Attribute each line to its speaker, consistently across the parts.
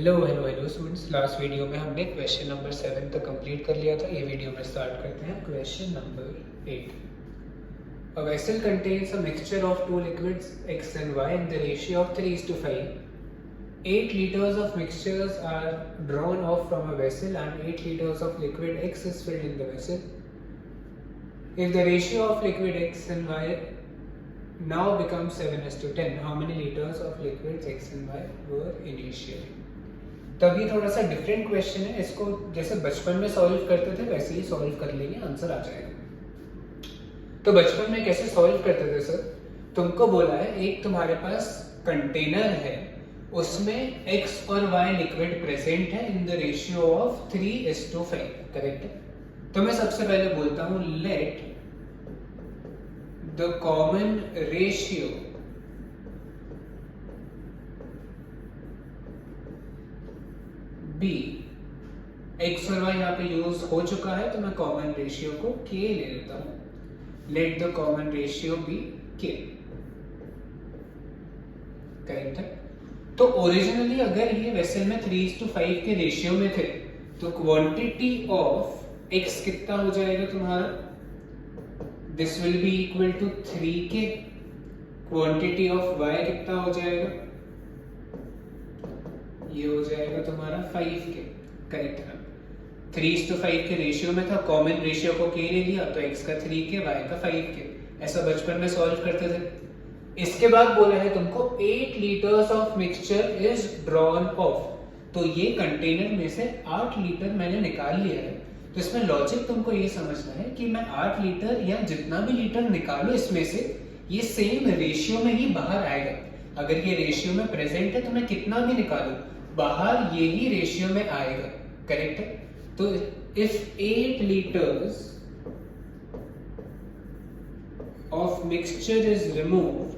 Speaker 1: Hello students. Last video में हमने question number 7 तक कंप्लीट कर लिया था। ये वीडियो में स्टार्ट करते हैं question number 8। A vessel contains a mixture of two liquids x and y in the ratio of 3:5. 8 liters of mixtures are drawn off from a vessel and 8 liters of liquid x is filled in the vessel. If the ratio of liquid x and y now becomes 7:10, how many liters of liquids x and y were initially? तब ये थोड़ा सा different question है। इसको जैसे बचपन में solve करते थे वैसे ही सॉल्व कर लेंगे, आंसर आ जाएगा। तो बचपन में कैसे सॉल्व करते थे सर? तुमको बोला है एक तुम्हारे पास कंटेनर है, उसमें x और y लिक्विड प्रेजेंट है in the ratio of 3:5, correct है? तो मैं सबसे पहले बोलता हूं let the common ratio be. X और वाई यहाँ पे यूज हो चुका है तो मैं कॉमन रेशियो को k ले लेता हूं। Let the common ratio be k, correct है? तो ओरिजिनली अगर ये वेसल में 3:5 के रेशियो में थे तो क्वांटिटी ऑफ x कितना हो जाएगा तुम्हारा? This will be equal to 3k। Quantity of y कितना हो जाएगा? ये हो जाएगा तुम्हारा 5k, करेक्ट है? 3:5 के रेशियो में था, कॉमन रेशियो को k ले लिया तो x का 3k, y का 5k। ऐसा बचपन में सॉल्व करते थे। इसके बाद बोला है तुमको 8 litres of mixture is drawn of, तो ये कंटेनर में से 8 लीटर मैंने निकाल लिया है। तो इसमें लॉजिक तुमको ये समझना है कि मैं 8 लीटर या जितना भी लीटर निकालू इसमें से ये सेम रेशियो में ही बाहर आएगा। अगर ये रेशियो में प्रेजेंट है तो मैं कितना भी निकालू बाहर यही रेशियो में आएगा, करेक्ट है? तो if 8 liters of mixture is removed,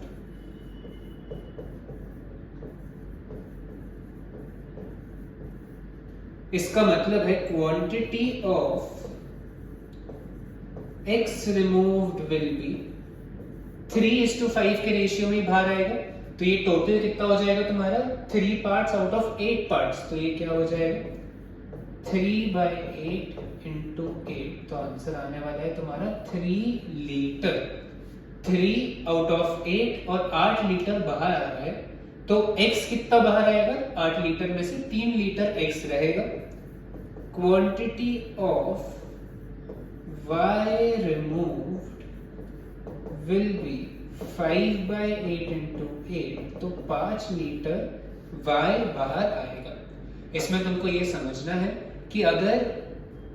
Speaker 1: इसका मतलब है quantity of x removed will be 3:5 के रेशियो में बाहर आएगा। तो ये टोटल कितना हो जाएगा तुम्हारा? 3 पार्ट्स आउट ऑफ 8 पार्ट्स, तो ये क्या हो जाएगा? 3/8 इंटू 8, तो आंसर आने वाला है तुम्हारा 3 लीटर। 3 आउट ऑफ 8 और 8 लीटर बाहर आ रहा है, तो x कितना बाहर आएगा? 8 लीटर में से 3 लीटर x रहेगा। Quantity of y removed will be 5/8 into 8, तो 5 लीटर y बाहर आएगा। इसमें तुमको ये समझना है कि अगर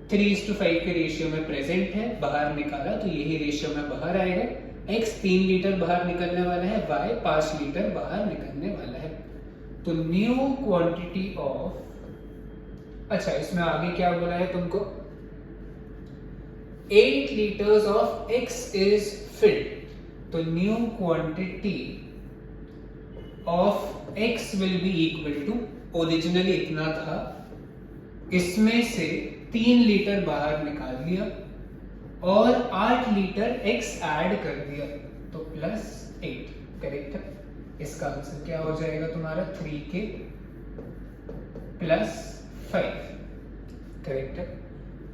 Speaker 1: 3:5 के रेशियो में प्रेजेंट है, बाहर निकाला तो यही रेशियो में बाहर आएगा। x 3 लीटर बाहर निकलने वाला है, y 5 लीटर बाहर निकलने वाला है। तो न्यू क्वांटिटी ऑफ, अच्छा इसमें आगे क्या बोला है तुमको? 8 liters of x is filled, तो new quantity of x will be equal to, originally इतना था, इसमें से 3 लीटर बाहर निकाल दिया और 8 लीटर x ऐड कर दिया, तो +8, करेक्ट है? इसका आंसर क्या हो जाएगा तुम्हारा? 3k + 5, करेक्ट है?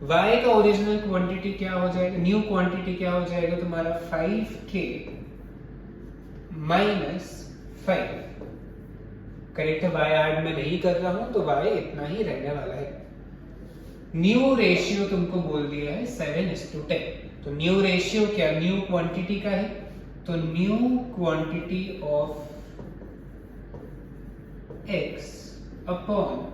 Speaker 1: y का ओरिजिनल क्वांटिटी क्या हो जाएगा? न्यू क्वांटिटी क्या हो जाएगा तुम्हारा? 5k - 5, करेक्ट है? y ऐड में नहीं कर रहा हूं तो y इतना ही रहने वाला है। न्यू रेशियो तुमको बोल दिया है 7:10, तो न्यू रेशियो क्या? न्यू क्वांटिटी का है, तो new quantity of x upon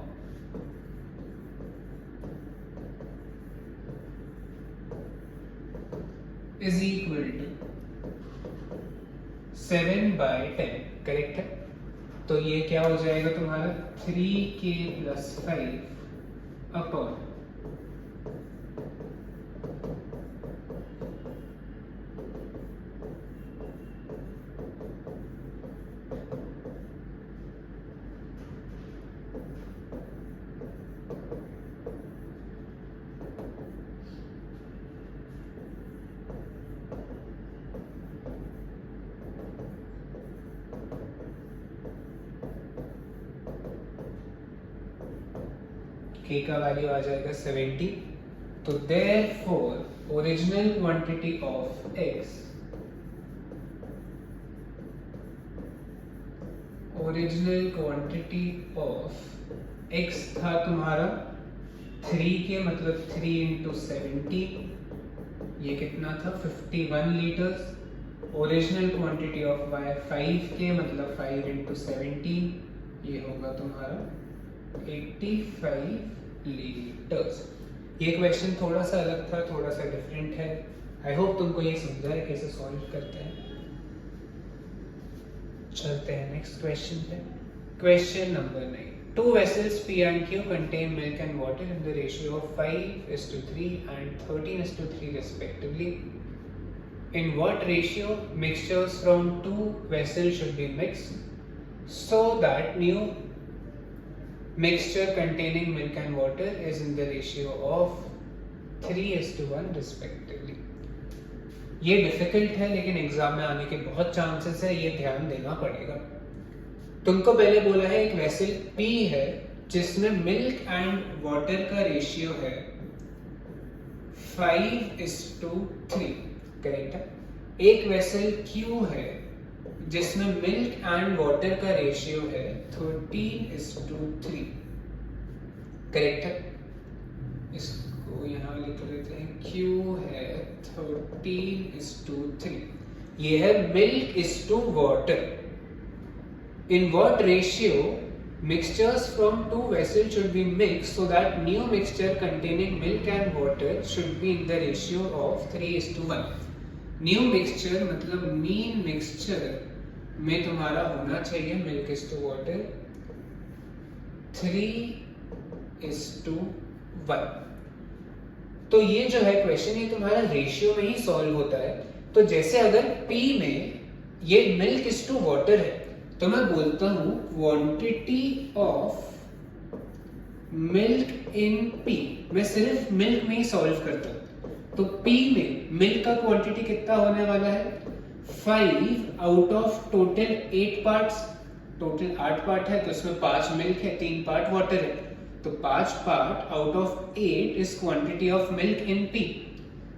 Speaker 1: is equal to 7/10, correct है? तो ये क्या हो जाएगा तुम्हारा? 3k + 5 अपॉन k का वैल्यू आ जाएगा 70। तो therefore original quantity of x, original quantity of x था तुम्हारा 3k, मतलब 3 इंटू 70, ये कितना था 51 litres. Original quantity of y 5k, मतलब 5 इंटू 17, ये होगा तुम्हारा 85 लीटर्स। ये क्वेश्चन थोड़ा सा अलग था, थोड़ा सा डिफरेंट है। आई होप तुमको ये समझा है कैसे सॉल्व करते हैं। चलते हैं नेक्स्ट क्वेश्चन पे। Question number 9। Two vessels P and Q contain milk and water in the ratio of 5:3 and 13:3 respectively. In what ratio mixtures from two vessels should be mixed so that new mixture containing milk and water is in the ratio of 3:1 respectively? ये difficult है लेकिन exam में आने के बहुत chances है, ये ध्यान देना पड़ेगा। तुमको पहले बोला है एक वेसल P है जिसमें मिल्क एंड वाटर का रेशियो है 5:3, करेक्ट है। एक वेसल Q है जिसमें मिल्क एंड वाटर का रेशियो है 13:3, करेक्ट है। इसको यहाँ लिख लेते हैं, Q है 13:3, ये है milk is to water. In what ratio mixtures from two vessels should be mixed so that new mixture containing milk and water should be in the ratio of 3:1? New mixture मतलब mean mixture में तुम्हारा होना चाहिए milk is to water 3:1। तो ये जो है question, ये तुम्हारा रेशियो में ही सॉल्व होता है। तो जैसे अगर P में ये मिल्क इज टू वाटर है तो मैं बोलता हूं quantity of milk in P, मैं सिर्फ मिल्क में ही सॉल्व करता हूं। तो P में मिल्क का क्वांटिटी कितना होने वाला है 5 out of total 8 parts, total 8 part है तो इसमें 5 मिल्क है, 3 पार्ट वाटर है, तो 5 part out of 8 is quantity of milk in P।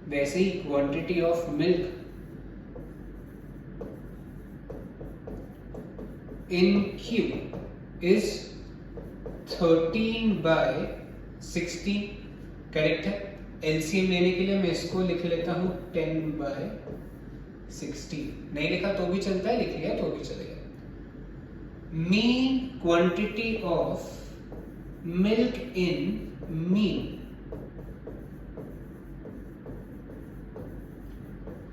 Speaker 1: वैसे ही quantity of milk in Q is 13/16, correct है। LCM लेने के लिए मैं इसको लिख लेता हूं 10/16, नहीं लिखा तो भी चलता है, लिख लिया तो भी चलेगा। Mean quantity of milk in mean,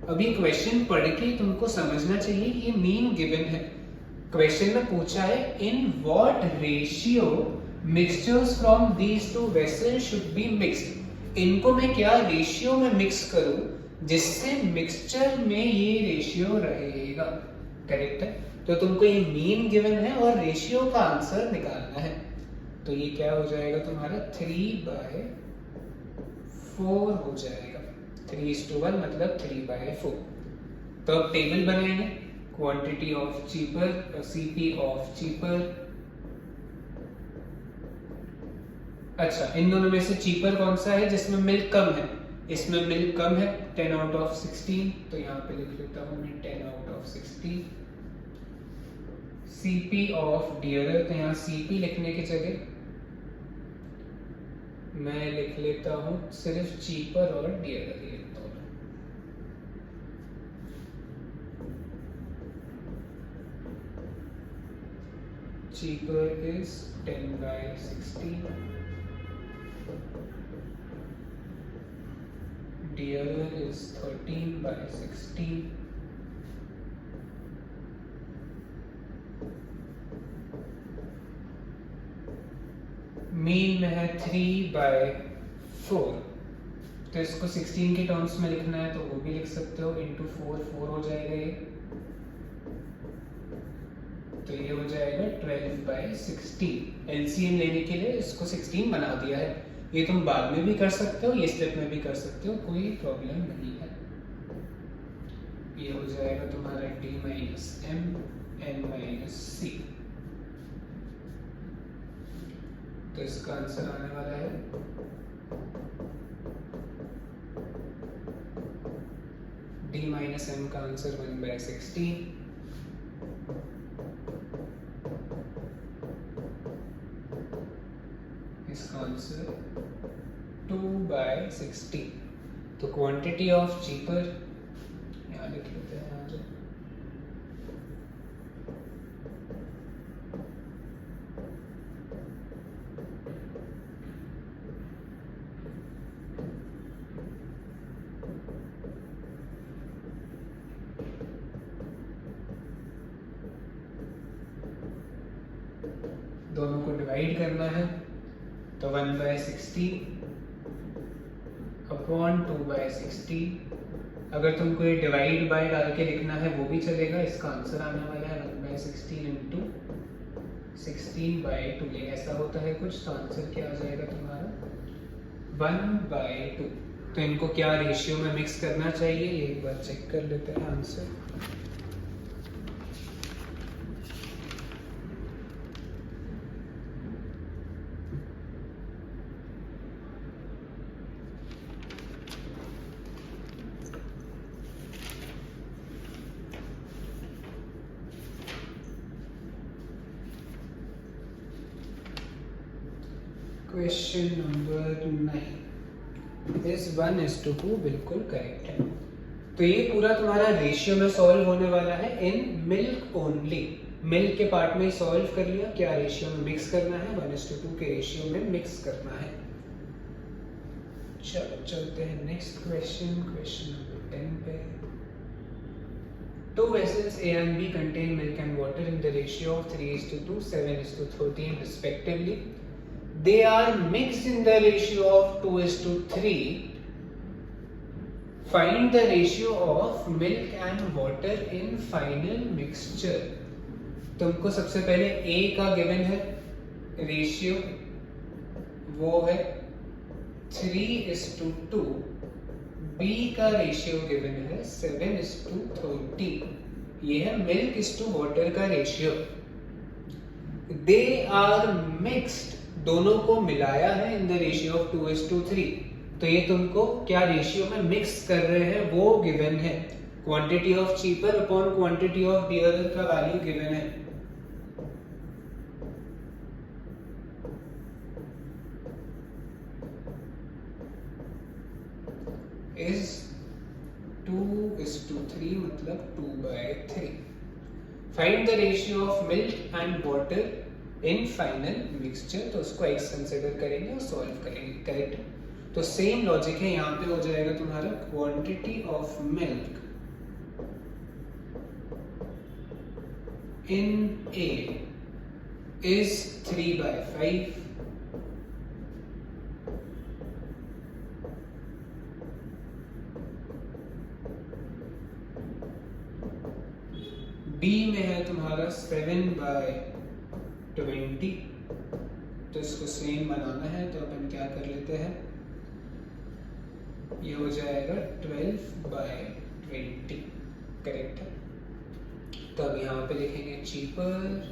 Speaker 1: अभी क्वेश्चन पढ़ के तुमको समझना चाहिए कि ये मीन गिवन है। क्वेश्चन में पूछा है in what ratio mixtures from these two vessels should be mixed. इनको मैं क्या रेशियो में मिक्स करूं जिससे मिक्सचर में ये रेशियो रहेगा, करेक्ट है। तो तुमको ये मीन गिवन है और रेशियो का आंसर निकालना है। तो ये क्या हो जाएगा तुम्हारा 3/4 हो जाएगा। 3:1 मतलब 3/4। तो अब टेबल बनाएंगे, quantity of cheaper, CP of cheaper. अच्छा, इन दोनों में से चीपर कौन सा है जिसमें मिल्क कम है? इसमें मिल्क कम है 10 आउट ऑफ 16, तो यहाँ पे लिख लेता हूँ मैं 10 out of 16। CP of dearer, तो यहाँ CP लिखने की जगह मैं लिख लेता हूँ सिर्फ चीपर और डियरर लिखता हूँ। Cheaper is 10/16, dearer is 13/16, mean में है 3/4। तो इसको 16 के टर्म्स में लिखना है तो वो भी लिख सकते हो, इंटू 4 हो जाएगा ये, तो ये हो जाएगा 12/16। LCM लेने के लिए इसको 16 बना दिया है। ये तुम बाद में भी कर सकते हो, ये स्टेप में भी कर सकते हो, कोई प्रॉब्लम नहीं है। ये हो जाएगा तुम्हारा D - M N - C। तो इसका आंसर आने वाला है d माइनस m का आंसर 1/16। इसका आंसर 2/16। तो क्वांटिटी ऑफ चीपर यहाँ लिख लेते हैं। दोनों को डिवाइड करना है तो 1/16 अपॉन 2/16। अगर तुमको ये डिवाइड बाय डाल के लिखना है वो भी चलेगा। इसका आंसर आने वाला है 1/16 इंटू 16/2। ये ऐसा होता है कुछ, तो आंसर क्या आ जाएगा तुम्हारा 1/2। तो इनको क्या रेशियो में मिक्स करना चाहिए ये एक बार चेक कर लेते हैं आंसर। क्वेश्चन नंबर 9 इस 1:2 बिल्कुल करेक्ट है। तो ये पूरा तुम्हारा रेशियो में सॉल्व होने वाला है इन मिल्क ओनली। मिल्क के पार्ट में सॉल्व कर लिया, क्या रेशियो में मिक्स करना है 1:2 के रेशियो में मिक्स करना है। चलो चलते हैं नेक्स्ट क्वेश्चन, क्वेश्चन नंबर 10 पे। Two vessels A and B contain milk and water in the ratio of 3:2, 7:13 respectively. They are mixed in the ratio of 2:3. Find the ratio of milk and water in final mixture. तुमको सबसे पहले A का given है ratio, वो है 3:2। B का ratio given है 7:30। ये है मिल्क इज टू वाटर का रेशियो। दे आर मिक्स्ड, दोनों को मिलाया है इन द रेशियो ऑफ 2:3। तो ये तुमको क्या रेशियो में मिक्स कर रहे हैं वो गिवन है। Quantity of cheaper upon quantity of dearer का वैल्यू गिवन है। इज 2:3 मतलब 2/3। Find the ratio of milk and water in final mixture. तो उसको x कंसिडर करेंगे और सॉल्व करेंगे, करेक्ट। तो सेम लॉजिक है, यहाँ पे हो जाएगा तुम्हारा quantity of milk in A is 3/5। B में है तुम्हारा 7/20। तो इसको सेम बनाना है तो अपन क्या कर लेते हैं, ये हो जाएगा 12/20, करेक्ट है। तो अब यहाँ पे लिखेंगे चीपर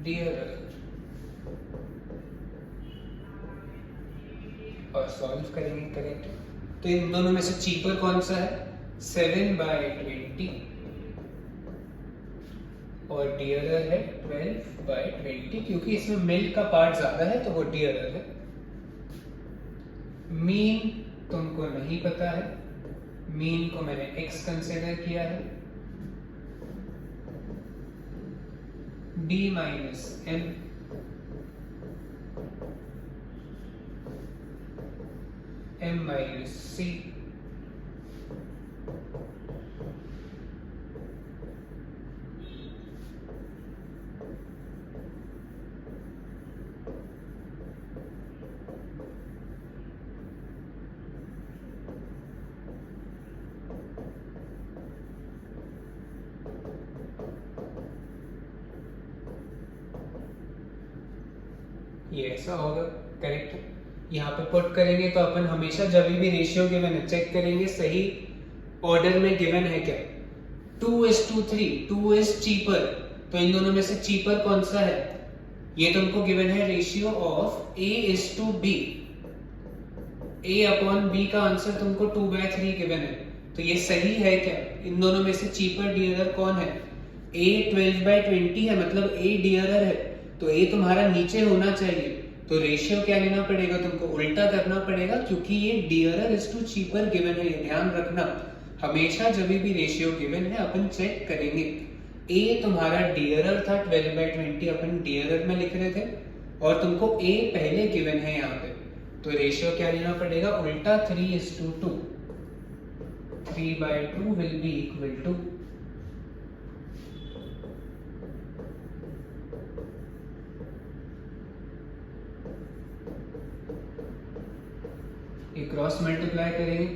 Speaker 1: डियरर और सॉल्व करेंगे, करेक्ट। तो इन दोनों में से चीपर कौन सा है 7/20 और डियरर है 12/20, क्योंकि इसमें मिल्क का पार्ट ज्यादा है तो वो डियरर है। मीन तुमको नहीं पता है, मीन को मैंने x कंसिडर किया है। d minus m m minus c ये ऐसा होगा, करेक्ट। यहाँ पे पुट करेंगे तो अपन हमेशा जब भी रेशियो गिवन है चेक करेंगे सही ऑर्डर में गिवन है क्या। 2:3, 2 इज चीपर, तो इन दोनों में से चीपर कौन सा है? ये तुमको गिवन है रेशियो ऑफ A:B। A/B का आंसर तुमको 2/3 गिवन है, तो ये सही है क्या? इन दोनों में से चीपर डियरर कौन है? A 12/20 है, मतलब A डियरर है, तो A तुम्हारा नीचे होना चाहिए। तो रेशियो क्या लेना पड़ेगा तुमको? उल्टा करना पड़ेगा, क्योंकि ये dearer is to cheaper given है। ये ध्यान रखना, हमेशा जब भी रेशियो गिवन है अपन चेक करेंगे। A तुम्हारा डियरर था 12/20, अपन डियरर में लिख रहे थे, और तुमको A पहले गिवन है यहाँ पे, तो रेशियो क्या लेना पड़ेगा? उल्टा 3:2। 3/2 विल बी इक्वल टू, ये क्रॉस मल्टीप्लाई करेंगे,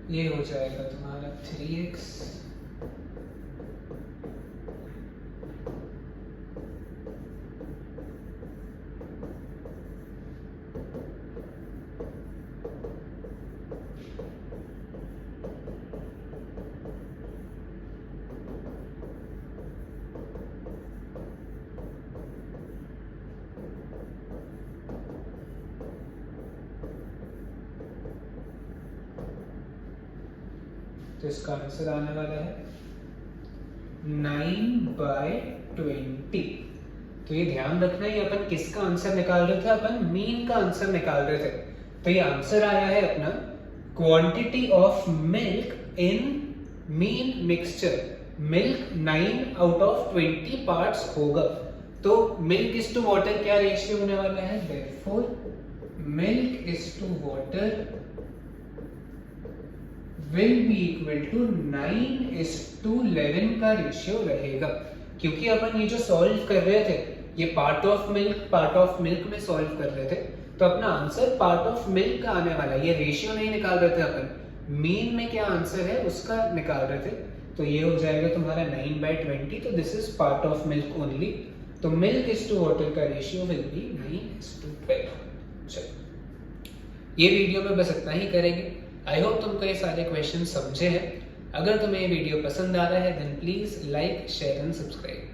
Speaker 1: ये हो जाएगा तुम्हारा 3x तो इसका आंसर आने वाला है 9/20। तो ये ध्यान रखना, ये अपन किसका आंसर निकाल रहे थे? अपन मीन का आंसर निकाल रहे थे। तो ये आंसर आया है अपना quantity of milk in mean mixture. Milk 9/20 parts होगा, तो मिल्क इज टू वाटर क्या रेशियो होने वाला है? Therefore milk is to water will be equal to 9:11 का रेशियो रहेगा, क्योंकि अपन ये जो सॉल्व कर रहे थे ये पार्ट ऑफ मिल्क में सॉल्व कर रहे थे, तो अपना आंसर पार्ट ऑफ मिल्क का आने वाला है। ये रेशियो नहीं निकाल रहे थे अपन, मीन में क्या आंसर है उसका निकाल रहे थे। तो ये हो जाएगा तुम्हारा 9/20, तो this is part of milk only. तो मिल्क इज टू वाटर का रेशियो विल बी 9:12। चलो, ये वीडियो में बस इतना ही करेंगे। आई होप तुमको ये सारे क्वेश्चन समझे हैं। अगर तुम्हें ये वीडियो पसंद आ रहा है then please like, share and subscribe.